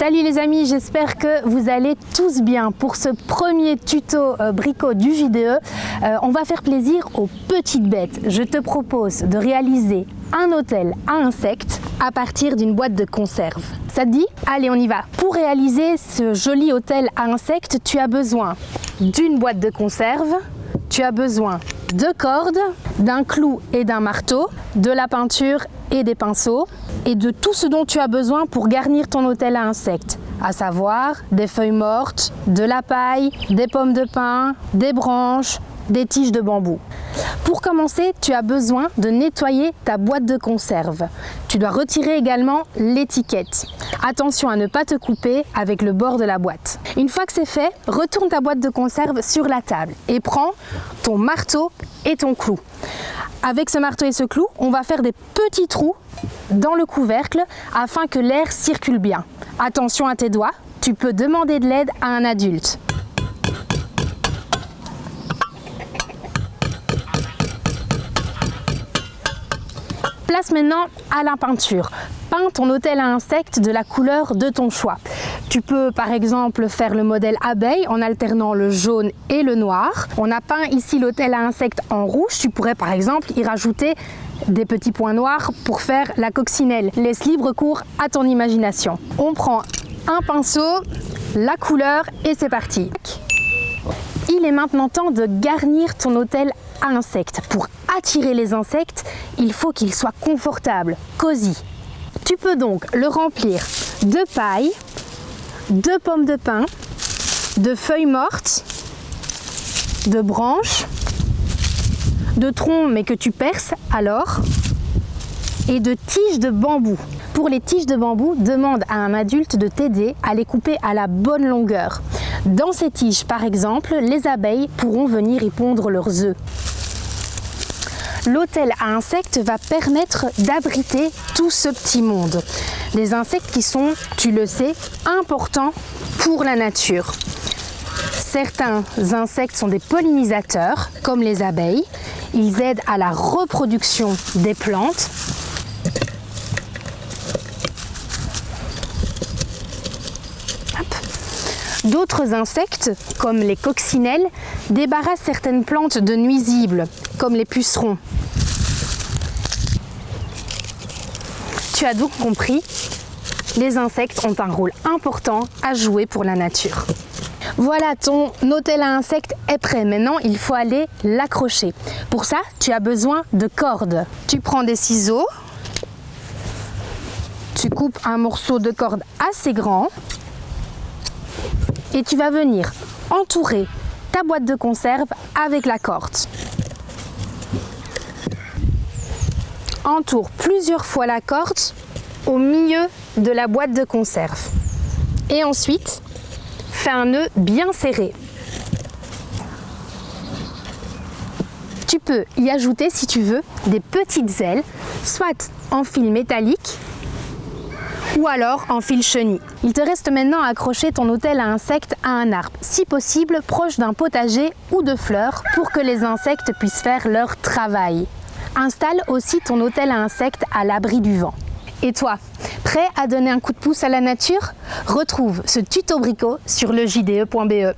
Salut les amis, j'espère que vous allez tous bien. Pour ce premier tuto bricot du JDE, on va faire plaisir aux petites bêtes. Je te propose de réaliser un hôtel à insectes à partir d'une boîte de conserve. Ça te dit? Allez, on y va. Pour réaliser ce joli hôtel à insectes, tu as besoin d'une boîte de conserve, tu as besoin de cordes, d'un clou et d'un marteau, de la peinture et des pinceaux, et de tout ce dont tu as besoin pour garnir ton hôtel à insectes, à savoir des feuilles mortes, de la paille, des pommes de pin, des branches, des tiges de bambou. Pour commencer, tu as besoin de nettoyer ta boîte de conserve. Tu dois retirer également l'étiquette. Attention à ne pas te couper avec le bord de la boîte. Une fois que c'est fait, retourne ta boîte de conserve sur la table et prends ton marteau et ton clou. Avec ce marteau et ce clou, on va faire des petits trous dans le couvercle afin que l'air circule bien. Attention à tes doigts, tu peux demander de l'aide à un adulte. Place maintenant à la peinture. Peins ton hôtel à insectes de la couleur de ton choix. Tu peux par exemple faire le modèle abeille en alternant le jaune et le noir. On a peint ici l'hôtel à insectes en rouge. Tu pourrais par exemple y rajouter des petits points noirs pour faire la coccinelle. Laisse libre cours à ton imagination. On prend un pinceau, la couleur et c'est parti. Il est maintenant temps de garnir ton hôtel à insectes. Pour attirer les insectes, il faut qu'il soit confortable, cosy. Tu peux donc le remplir de paille, de pommes de pin, de feuilles mortes, de branches, de troncs mais que tu perces alors, et de tiges de bambou. Pour les tiges de bambou, demande à un adulte de t'aider à les couper à la bonne longueur. Dans ces tiges, par exemple, les abeilles pourront venir y pondre leurs œufs. L'hôtel à insectes va permettre d'abriter tout ce petit monde. Des insectes qui sont, tu le sais, importants pour la nature. Certains insectes sont des pollinisateurs, comme les abeilles. Ils aident à la reproduction des plantes. D'autres insectes, comme les coccinelles, débarrassent certaines plantes de nuisibles, comme les pucerons. Tu as donc compris, les insectes ont un rôle important à jouer pour la nature. Voilà, ton hôtel à insectes est prêt. Maintenant, il faut aller l'accrocher. Pour ça, tu as besoin de cordes. Tu prends des ciseaux, tu coupes un morceau de corde assez grand et tu vas venir entourer ta boîte de conserve avec la corde. Entoure plusieurs fois la corde au milieu de la boîte de conserve. Et ensuite, fais un nœud bien serré. Tu peux y ajouter, si tu veux, des petites ailes, soit en fil métallique ou alors en fil chenille. Il te reste maintenant à accrocher ton hôtel à insectes à un arbre, si possible proche d'un potager ou de fleurs pour que les insectes puissent faire leur travail. Installe aussi ton hôtel à insectes à l'abri du vent. Et toi, prêt à donner un coup de pouce à la nature? Retrouve ce tuto bricot sur le jde.be.